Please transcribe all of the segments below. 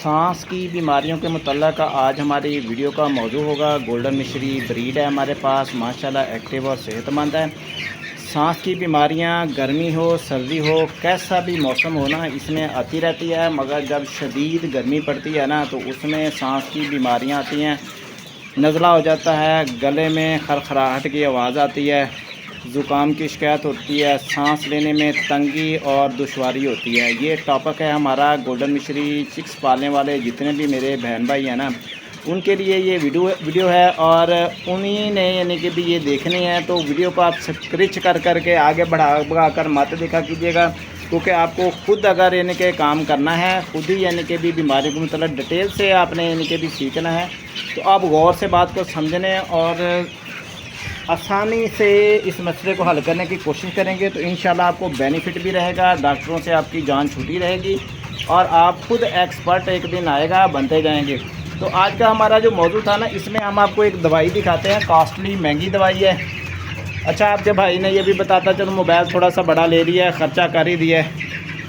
सांस की बीमारियों के मुतल्लिक़ आज हमारी वीडियो का मौजू होगा। गोल्डन मिश्री ब्रीड है हमारे पास, माशाल्लाह एक्टिव और सेहतमंद है। सांस की बीमारियां गर्मी हो सर्दी हो कैसा भी मौसम हो ना, इसमें आती रहती है, मगर जब शदीद गर्मी पड़ती है ना तो उसमें सांस की बीमारियां आती हैं। नज़ला हो जाता है, गले में खरखराहट की आवाज़ आती है, ज़ुकाम की शिकायत होती है, सांस लेने में तंगी और दुश्वारी होती है। ये टॉपिक है हमारा गोल्डन मिश्री चिक्स पालने वाले जितने भी मेरे बहन भाई हैं ना, उनके लिए ये वीडियो है और उन्हीं ने यानी कि भी ये देखनी है। तो वीडियो को आप स्क्रिच कर के आगे बढ़ा कर मत देखा कीजिएगा, क्योंकि आपको खुद अगर यानी कि काम करना है, खुद ही यानी कि भी बीमारी को मतलब डिटेल से आपने यानी कि भी सीखना है, तो आप गौर से बात को समझने और आसानी से इस मसले को हल करने की कोशिश करेंगे तो इंशाल्लाह आपको बेनिफिट भी रहेगा, डॉक्टरों से आपकी जान छूटी रहेगी और आप खुद एक्सपर्ट एक दिन आएगा बनते जाएंगे। तो आज का हमारा जो मौजू था ना, इसमें हम आपको एक दवाई दिखाते हैं, कॉस्टली महंगी दवाई है। अच्छा, आपके भाई ने ये भी बताता चलो मोबाइल थोड़ा सा बड़ा ले लिया है, ख़र्चा कर ही दिया है,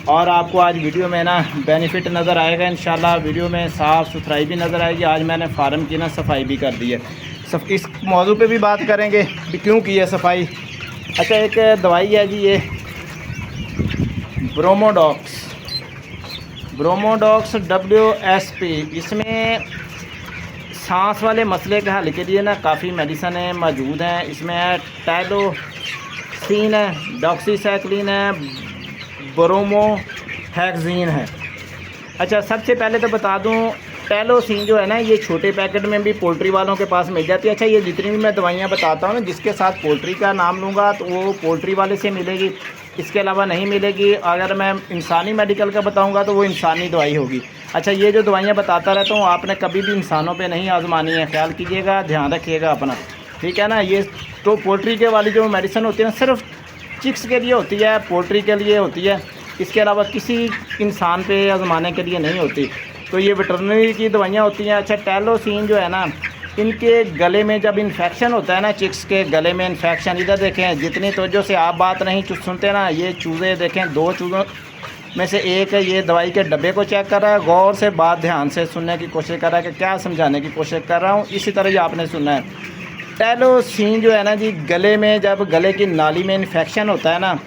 और आपको आज वीडियो में ना बेनिफिट नज़र आएगा इंशाल्लाह। वीडियो में साफ़ सुथराई भी नज़र आएगी। आज मैंने फार्म की ना सफाई भी कर दी है, इस मौजू पे भी बात करेंगे कि क्यों की है सफाई। अच्छा, एक दवाई है जी, ये ब्रोमोडॉक्स WSP। इसमें सांस वाले मसले के हल के लिए ना काफ़ी मेडिसन मौजूद हैं। इसमें है टाइलोसिन है, डॉक्सीसाइक्लिन है, ब्रोमोथैक्सीन है। अच्छा, सबसे पहले तो बता दूं, टाइलोसिन जो है ना, ये छोटे पैकेट में भी पोल्ट्री वालों के पास मिल जाती है। अच्छा, ये जितनी भी मैं दवाइयाँ बताता हूँ ना, जिसके साथ पोल्ट्री का नाम लूँगा तो वो पोल्ट्री वाले से मिलेगी, इसके अलावा नहीं मिलेगी। अगर मैं इंसानी मेडिकल का बताऊँगा तो वो इंसानी दवाई होगी। अच्छा, ये जो दवाइयाँ बताता रहता हूँ आपने कभी भी इंसानों पे नहीं आजमानी है, ख्याल कीजिएगा, ध्यान रखिएगा अपना, ठीक है ना। ये तो पोल्ट्री के वाली जो मेडिसिन होती है सिर्फ चिक्स के लिए होती है, पोल्ट्री के लिए होती है, इसके अलावा किसी इंसान पे आजमाने के लिए नहीं होती। तो ये वेटरनरी की दवाइयाँ होती हैं। अच्छा, टाइलोसिन जो है ना, इनके गले में जब इन्फेक्शन होता है ना, चिक्स के गले में इन्फेक्शन, इधर देखें, जितनी तवज्जो से आप बात नहीं सुनते ना, ये चूज़े देखें, 2 चूज़ों में से एक है, ये दवाई के डब्बे को चेक कर रहा है, गौर से बात ध्यान से सुनने की कोशिश कर रहा है कि क्या समझाने की कोशिश कर रहा हूँ, इसी तरह ही आपने सुनना है। टाइलोसिन जो है ना जी, गले में जब गले की नाली में इन्फेक्शन होता है ना,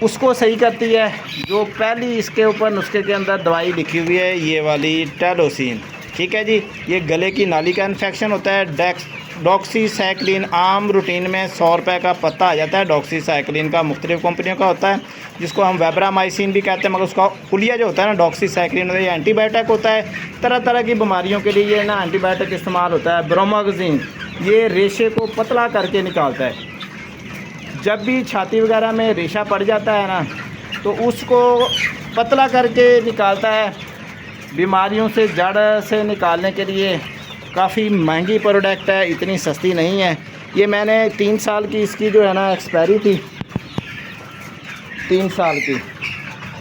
उसको सही करती है। जो पहली इसके ऊपर नुस्खे के अंदर दवाई लिखी हुई है, ये वाली टाइलोसिन, ठीक है जी, ये गले की नाली का इन्फेक्शन होता है। डॉक्सीसाइक्लिन आम रूटीन में 100 रुपये का पत्ता आ जाता है। डॉक्सीसाइक्लिन का मुख्तलिफ़ कंपनियों का होता है, जिसको हम वेब्रामाइसिन भी कहते हैं, मगर उसका कुलिया जो होता है ना डॉक्सीसाइक्लिन, ये एंटीबायोटिक होता है। तरह तरह की बीमारियों के लिए ये ना एंटीबायोटिक इस्तेमाल होता है। ब्रोमोक्सिन ये रेशे को पतला करके निकालता है। जब भी छाती वगैरह में रेशा पड़ जाता है ना, तो उसको पतला करके निकालता है। बीमारियों से जड़ से निकालने के लिए काफ़ी महंगी प्रोडक्ट है, इतनी सस्ती नहीं है। ये मैंने 3 साल की इसकी जो है ना एक्सपायरी थी, 3 साल की,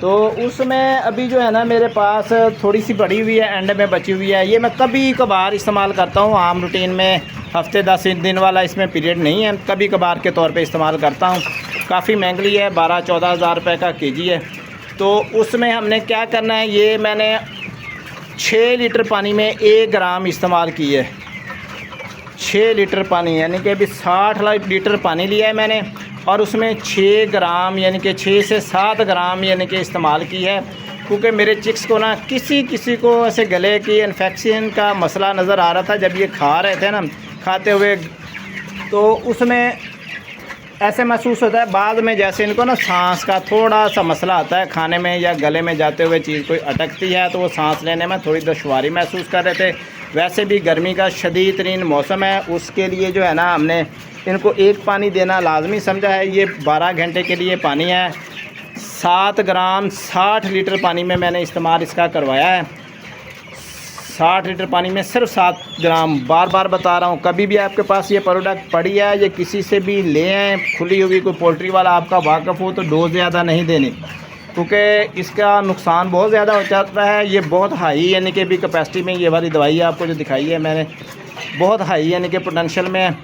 तो उसमें अभी जो है ना मेरे पास थोड़ी सी पड़ी हुई है, एंड में बची हुई है। ये मैं कभी कभार इस्तेमाल करता हूँ, आम रूटीन में हफ्ते 10 दिन वाला इसमें पीरियड नहीं है, कभी कभार के तौर पे इस्तेमाल करता हूँ। काफ़ी महंगी है, 12-14 हज़ार रुपये का केजी है। तो उसमें हमने क्या करना है, ये मैंने 6 लीटर पानी में 1 ग्राम इस्तेमाल की है। 6 लीटर पानी यानी कि अभी 60 लीटर पानी लिया है मैंने, और उसमें 6 ग्राम यानी कि 6 से 7 ग्राम यानी कि इस्तेमाल की है। क्योंकि मेरे चिक्स को ना किसी को ऐसे गले की इन्फेक्शन का मसला नज़र आ रहा था जब ये खा रहे थे ना, खाते हुए, तो उसमें ऐसे महसूस होता है बाद में जैसे इनको ना सांस का थोड़ा सा मसला आता है, खाने में या गले में जाते हुए चीज़ कोई अटकती है तो वो सांस लेने में थोड़ी दुश्वारी महसूस कर रहे थे। वैसे भी गर्मी का शदीद तरीन मौसम है, उसके लिए जो है ना हमने इनको एक पानी देना लाजमी समझा है। ये 12 घंटे के लिए पानी है। 7 ग्राम 60 लीटर पानी में मैंने इस्तेमाल इसका करवाया है। 60 लीटर पानी में सिर्फ 7 ग्राम। बार बार बता रहा हूँ, कभी भी आपके पास ये प्रोडक्ट पड़ी है, ये किसी से भी ले आएँ, खुली हुई कोई पोल्ट्री वाला आपका वाकफ़ हो, तो डोज ज़्यादा नहीं देनी, क्योंकि इसका नुकसान बहुत ज़्यादा हो जाता है। ये बहुत हाई यानी कि भी कैपेसिटी में ये वाली दवाई है, आपको जो दिखाई है मैंने, बहुत हाई यानी कि पोटेंशियल में है।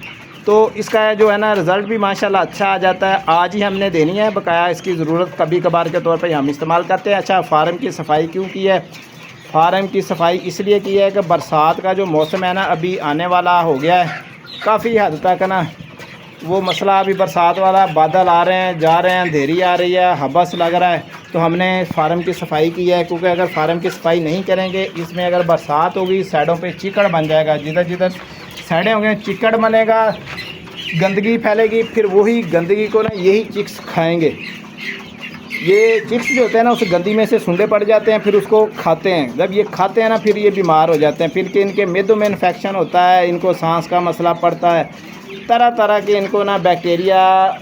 तो इसका जो है ना रिज़ल्ट भी माशाल्लाह अच्छा आ जाता है। आज ही हमने देनी है, बकाया इसकी ज़रूरत कभी कभार के तौर पर हम इस्तेमाल करते हैं। अच्छा, फार्म की सफाई क्यों की है? फार्म की सफाई इसलिए की है कि बरसात का जो मौसम है ना अभी आने वाला हो गया है काफ़ी हद तक ना, वो मसला अभी बरसात वाला, बादल आ रहे हैं जा रहे हैं, अंधेरी आ रही है, हबस लग रहा है, तो हमने फार्म की सफाई की है। क्योंकि अगर फार्म की सफाई नहीं करेंगे, इसमें अगर बरसात होगी साइडों पे चिकड़ बन जाएगा, जिधर जिधर साइडें होंगे चिकड़ बनेगा, गंदगी फैलेगी, फिर वही गंदगी को ना यही चिक्स खाएंगे। ये चिक्स जो होते हैं ना उस गंदी में से सुंडे पड़ जाते हैं, फिर उसको खाते हैं। जब ये खाते हैं ना फिर ये बीमार हो जाते हैं, फिर के इनके मेदों में इन्फेक्शन होता है, इनको सांस का मसला पड़ता है, तरह तरह के इनको ना बैक्टीरिया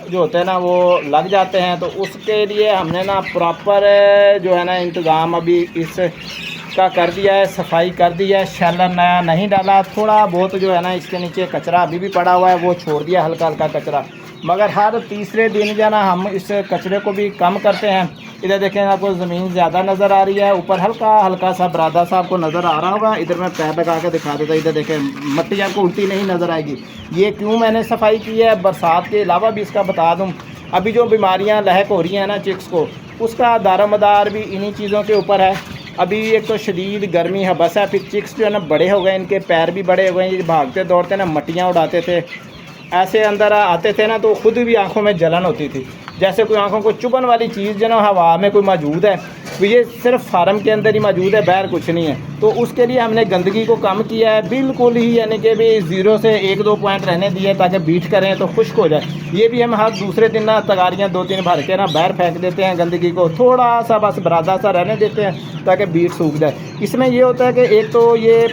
जो होते हैं ना वो लग जाते हैं। तो उसके लिए हमने ना प्रॉपर जो है ना इंतज़ाम अभी इस का कर दिया है, सफाई कर दी है। शैलर नया नहीं डाला, थोड़ा बहुत जो है ना इसके नीचे कचरा अभी भी पड़ा हुआ है वो छोड़ दिया, हल्का हल्का कचरा। मगर हर तीसरे दिन जो है ना हम इस कचरे को भी कम करते हैं। इधर देखें आपको ज़मीन ज़्यादा नज़र आ रही है, ऊपर हल्का हल्का सा बरादा सा आपको नज़र आ रहा होगा। इधर मैं पैर लगा के दिखा देता, इधर देखें मिट्टी आपको उल्टी नहीं नज़र आएगी। ये क्यों मैंने सफाई की है, बरसात के अलावा भी इसका बता दूँ, अभी जो बीमारियाँ लहक हो रही हैं ना चिक्स को, उसका दारोमदार भी इन्हीं चीज़ों के ऊपर है। अभी एक तो शदीद गर्मी है, बस है, फिर चिक्स जो है ना बड़े हो गए, इनके पैर भी बड़े हो गए, ये भागते दौड़ते ना मट्टियाँ उड़ाते थे, ऐसे अंदर आते थे ना तो ख़ुद भी आंखों में जलन होती थी, जैसे कोई आंखों को चुभन वाली चीज़ जो ना हवा में कोई मौजूद है। तो ये सिर्फ फार्म के अंदर ही मौजूद है, बाहर कुछ नहीं है। तो उसके लिए हमने गंदगी को कम किया है बिल्कुल ही, यानी कि भी 0 से 1-2 पॉइंट रहने दिए ताकि बीट करें तो खुश्क हो जाए। ये भी हम हर दूसरे दिन ना तगारियाँ 2-3 भर के ना बाहर फेंक देते हैं, गंदगी को थोड़ा सा बस बरादा सा रहने देते हैं ताकि बीट सूख जाए। इसमें ये होता है कि एक तो ये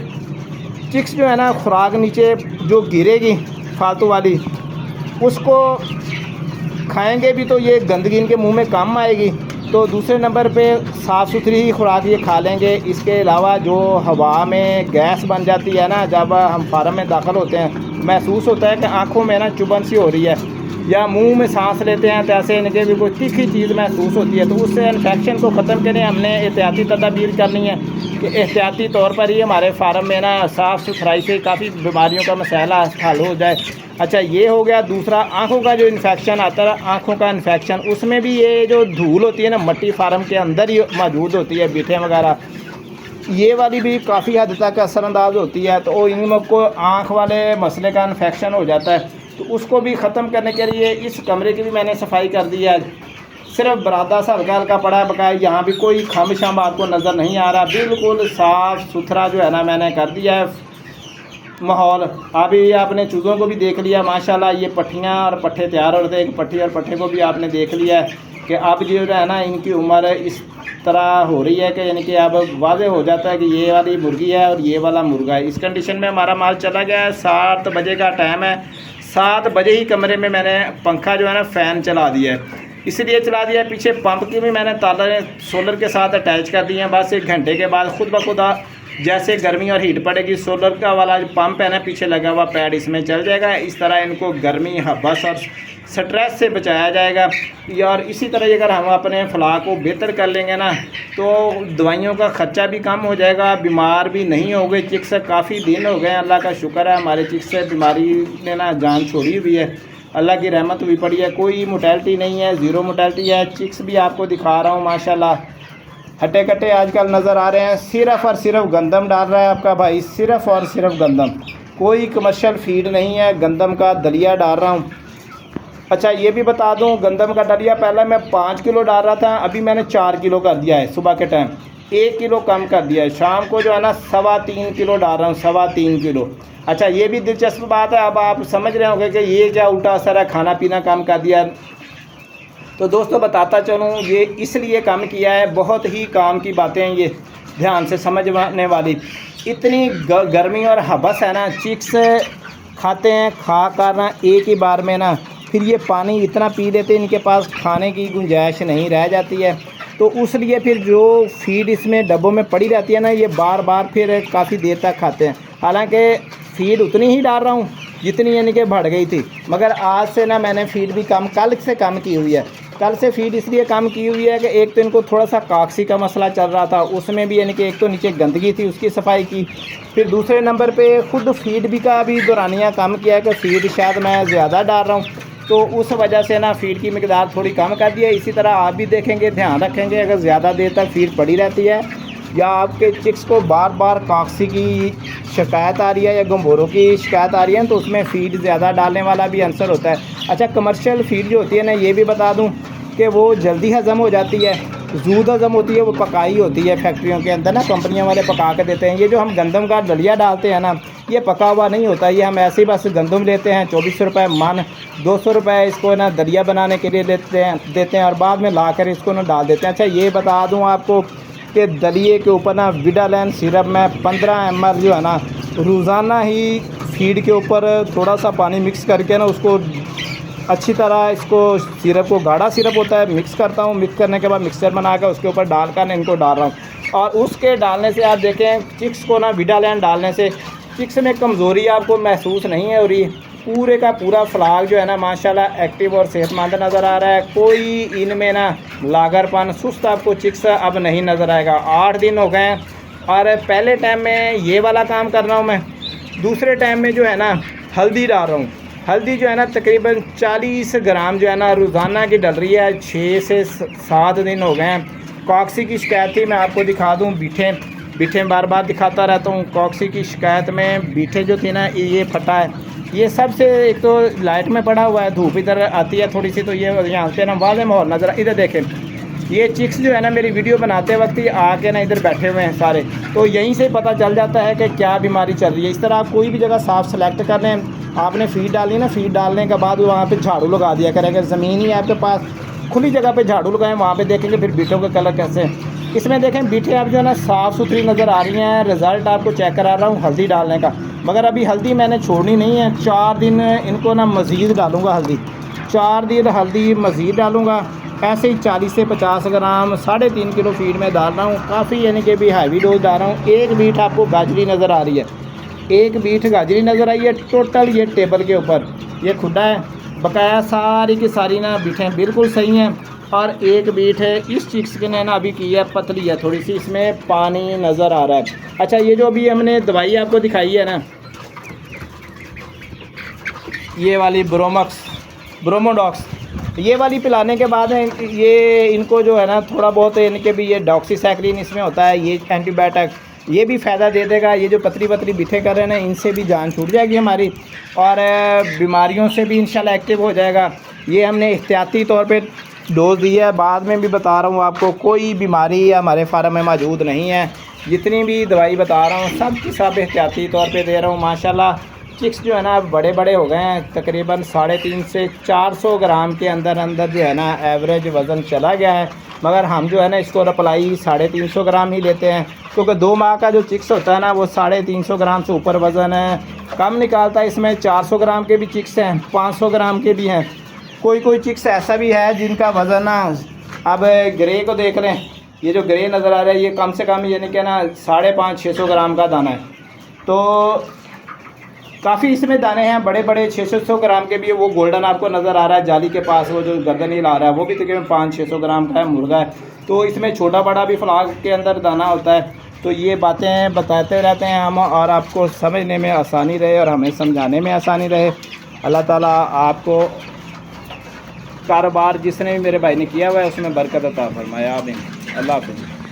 चिक्स जो है ना खुराक नीचे जो गिरेगी फालतू वाली, उसको खाएंगे भी तो ये गंदगी इनके मुंह में कम आएगी। तो दूसरे नंबर पे साफ़ सुथरी ही खुराक ये खा लेंगे। इसके अलावा जो हवा में गैस बन जाती है ना जब हम फार्म में दाखिल होते हैं, महसूस होता है कि आँखों में ना चुभन सी हो रही है, या मुंह में सांस लेते हैं तो ऐसे इनके भी कोई तीखी चीज़ महसूस होती है। तो उससे इन्फेक्शन को ख़त्म करें हमने एहतियाती तदाबीर करनी है कि एहतियाती तौर पर ही हमारे फार्म में ना साफ़ सुथराई से काफ़ी बीमारियों का मसला हल हो जाए। अच्छा, ये हो गया। दूसरा, आँखों का जो इन्फेक्शन आता है, आँखों का इन्फेक्शन, उसमें भी ये जो धूल होती है ना मट्टी फार्म के अंदर ही मौजूद होती है, बिठे वगैरह, ये वाली भी काफ़ी हद तक असरअंदाज होती है। तो इनको आँख वाले मसले का इन्फेक्शन हो जाता है, तो उसको भी ख़त्म करने के लिए इस कमरे की भी मैंने सफाई कर दी है। सिर्फ बरादा सा हल्का हल्का पड़ा है बकाया, यहाँ भी कोई खम शम आपको नज़र नहीं आ रहा, बिल्कुल साफ़ सुथरा जो है ना मैंने कर दिया है माहौल। अभी आपने चूज़ों को भी देख लिया माशाल्लाह, ये पट्टियाँ और पट्ठे तैयार हो रहे थे, एक पट्टी और पट्ठे को भी आपने देख लिया है कि अब जो है ना इनकी उम्र इस तरह हो रही है कि यानी कि अब वाज़े हो जाता है कि ये वाली मुर्गी है और ये वाला मुर्गा है। इस कंडीशन में हमारा माल चला गया है। 7 बजे का टाइम है, 7 बजे ही कमरे में मैंने पंखा जो है ना फ़ैन चला दिया है, इसलिए चला दिया है। पीछे पंप की भी मैंने ताले सोलर के साथ अटैच कर दिए हैं। बस 1 घंटे के बाद खुद ब खुद जैसे गर्मी और हीट पड़ेगी, सोलर का वाला जो पंप है ना पीछे लगा हुआ पैड इसमें चल जाएगा। इस तरह इनको गर्मी, हबस और स्ट्रेस से बचाया जाएगा। और इसी तरह अगर हम अपने फलाह को बेहतर कर लेंगे ना तो दवाइयों का ख़र्चा भी कम हो जाएगा, बीमार भी नहीं हो गए। चिक्स काफ़ी दिन हो गए, अल्लाह का शुक्र है हमारे चिक्स से बीमारी ने ना जान छोड़ी हुई है, अल्लाह की रहमत हुई पड़ी है, कोई मोर्टेलिटी नहीं है, 0 मोर्टेलिटी है। चिक्स भी आपको दिखा रहा हूँ माशाल्लाह, हट्टे कट्टे आजकल नज़र आ रहे हैं। सिर्फ़ और सिर्फ गंदम डाल रहा है आपका भाई, सिर्फ़ और सिर्फ गंदम, कोई कमर्शियल फीड नहीं है। गंदम का दलिया डाल रहा हूँ। अच्छा, ये भी बता दूँ, गंदम का दलिया पहले मैं 5 किलो डाल रहा था, अभी मैंने 4 किलो कर दिया है। सुबह के टाइम 1 किलो कम कर दिया है, शाम को जो है ना 3.25 किलो डाल रहा हूँ, 3.25 किलो। अच्छा, ये भी दिलचस्प बात है। अब आप समझ रहे होंगे कि ये क्या उल्टा असर है, खाना पीना कम कर दिया। तो दोस्तों बताता चलूँ, ये इसलिए कम किया है, बहुत ही काम की बातें हैं ये, ध्यान से समझने वाली। इतनी गर्मी और हबस है ना, चिक्स खाते हैं, खा कर ना एक ही बार में ना फिर ये पानी इतना पी लेते हैं, इनके पास खाने की गुंजाइश नहीं रह जाती है। तो उसलिए फिर जो फीड इसमें डब्बों में पड़ी रहती है ना, ये बार बार फिर काफ़ी देर तक खाते हैं। हालांकि फ़ीड उतनी ही डाल रहा हूँ जितनी यानी कि बढ़ गई थी, मगर आज से ना मैंने फ़ीड भी कल से कम की हुई है। कल से फ़ीड इसलिए कम की हुई है कि एक तो इनको थोड़ा सा काक्सी का मसला चल रहा था, उसमें भी यानी कि एक तो नीचे गंदगी थी, उसकी सफाई की। फिर दूसरे नंबर पे खुद फ़ीड भी का भी दौरानिया कम किया है कि फ़ीड शायद मैं ज़्यादा डाल रहा हूँ, तो उस वजह से ना फ़ीड की मकदार थोड़ी कम कर दी है। इसी तरह आप भी देखेंगे, ध्यान रखेंगे, अगर ज़्यादा देर तक फ़ीड पड़ी रहती है या आपके चिक्स को बार बार काक्सी की शिकायत आ रही है या गंभोरों की शिकायत आ रही है, तो उसमें फ़ीड ज़्यादा डालने वाला भी आंसर होता है। अच्छा, कमर्शियल फ़ीड जो होती है ना, ये भी बता दूं कि वो जल्दी हज़म हो जाती है, जूद हज़म होती है, वो पकाई होती है फैक्ट्रियों के अंदर ना, कंपनियों वाले पका के देते हैं। ये जो हम गंदम का दलिया डालते हैं ना, ये पका हुआ नहीं होता, ये हम ऐसे ही बस गंदम लेते हैं 24 रुपये मन, 200 रुपये इसको ना दलिया बनाने के लिए देते हैं और बाद में ला कर इसको ना डाल देते हैं। अच्छा, ये बता दूँ आपको कि दलिए के ऊपर ना विडालैंड सिरप में 15 ml जो है ना, रोज़ाना ही फीड के ऊपर थोड़ा सा पानी मिक्स करके ना उसको अच्छी तरह, इसको सिरप को, गाढ़ा सिरप होता है, मिक्स करता हूँ। मिक्स करने के बाद मिक्सचर बना कर उसके ऊपर डालकर ना इनको डाल रहा हूँ। और उसके डालने से आप देखें, चिक्स को ना विडालैंड डालने से चिक्स में कमज़ोरी आपको महसूस नहीं है हो रही। पूरे का पूरा फ्लाग जो है ना माशाल्लाह एक्टिव और सेहतमंद नज़र आ रहा है। कोई इनमें ना लागरपन, सुस्त आपको चिक्स अब नहीं नज़र आएगा। 8 दिन हो गए हैं और पहले टाइम में ये वाला काम कर रहा हूँ मैं, दूसरे टाइम में जो है ना हल्दी डाल रहा हूँ। हल्दी जो है ना तकरीबन 40 ग्राम जो है ना रोज़ाना की डल रही है। 6 से 7 दिन हो गए हैं। कॉक्सी की शिकायत थी, मैं आपको दिखा दूँ, बीठे बार बार दिखाता रहता हूँ। कॉक्सी की शिकायत में बीठे जो थी ना, ये फटा है। ये सबसे, एक तो लाइट में पड़ा हुआ है, धूप इधर आती है थोड़ी सी, तो ये यहाँ से ना वाज़ेह माहौल नज़र। इधर देखें, ये चिक्स जो है ना मेरी वीडियो बनाते वक्त ही आके ना इधर बैठे हुए हैं सारे, तो यहीं से पता चल जाता है कि क्या बीमारी चल रही है। इस तरह आप कोई भी जगह साफ़ सेलेक्ट कर लें। आपने फ़ीड डाली ना, फ़ीड डालने के बाद वहाँ पे झाड़ू लगा दिया करेगा। ज़मीन ही आपके पास, खुली जगह पे झाड़ू लगाएं, वहाँ पे देखेंगे फिर बीटों के कलर कैसे हैं। इसमें देखें बीठे आप जो है ना साफ़ सुथरी नज़र आ रही हैं। रिज़ल्ट आपको चेक करा रहा हूँ हल्दी डालने का, मगर अभी हल्दी मैंने छोड़नी नहीं है। 4 दिन इनको ना मज़ीद डालूँगा हल्दी, 4 दिन हल्दी मज़ीद डालूँगा। ऐसे ही 40 से 50 ग्राम 3.5 किलो फीड में डाल रहा हूँ, काफ़ी यानी कि भी हैवी डोज डाल रहा हूँ। एक बीट आपको गाजरी नज़र आ रही है, एक बीट गाजरी नज़र आई है। टोटल ये टेबल के ऊपर ये खुदा है, बकाया सारी की सारी ना बीटें बिल्कुल सही हैं। और एक बीट है इस चिक्स के ने ना अभी की है, पतली है थोड़ी सी, इसमें पानी नज़र आ रहा है। अच्छा, ये जो अभी हमने दवाई आपको दिखाई है ना, ये वाली ब्रोमोडॉक्स, ये वाली पिलाने के बाद ये इनको जो है ना थोड़ा बहुत इनके भी, ये डॉक्सीसाइक्लिन इसमें होता है, ये एंटीबायोटिक, ये भी फ़ायदा दे देगा। ये जो पतली पतली बिठे कर रहे हैं ना, इनसे भी जान छूट जाएगी हमारी और बीमारियों से भी इंशाल्लाह एक्टिव हो जाएगा। ये हमने एहतियाती तौर पे डोज दी है, बाद में भी बता रहा हूँ आपको, कोई बीमारी हमारे फार्म में मौजूद नहीं है। जितनी भी दवाई बता रहा हूँ सब की सब एहतियाती तौर पे दे रहा हूँ। माशाल्लाह चिक्स जो है ना अब बड़े बड़े हो गए हैं, तकरीबन 350 से 400 ग्राम के अंदर जो है ना एवरेज वज़न चला गया है। मगर हम जो है ना इसको रिप्लाई 350 ग्राम ही लेते हैं, क्योंकि 2 माह का जो चिक्स होता है ना वो 350 ग्राम से ऊपर वज़न है कम निकालता है। इसमें 400 ग्राम के भी चिक्स हैं, 500 ग्राम के भी हैं। कोई चिक्स ऐसा भी है जिनका वज़न ना, अब ग्रे को देख लें, ये जो ग्रे नज़र आ रहा है ये कम से कम यानी कि ना 550-600 ग्राम का दाना है। तो काफ़ी इसमें दाने हैं बड़े बड़े, 600 ग्राम के भी है। वो गोल्डन आपको नज़र आ रहा है जाली के पास, वो जो गर्दन ही ला रहा है, वो भी तकरीबन 500-600 ग्राम का है, मुर्गा है। तो इसमें छोटा बड़ा भी फ्लाग के अंदर दाना होता है। तो ये बातें बताते रहते हैं हम, और आपको समझने में आसानी रहे और हमें समझाने में आसानी रहे। अल्लाह ताला आपको कारोबार जिसने भी मेरे भाई ने किया हुआ है उसमें बरकत अता फरमाया। आमीन। अल्लाह हाफ़िज़।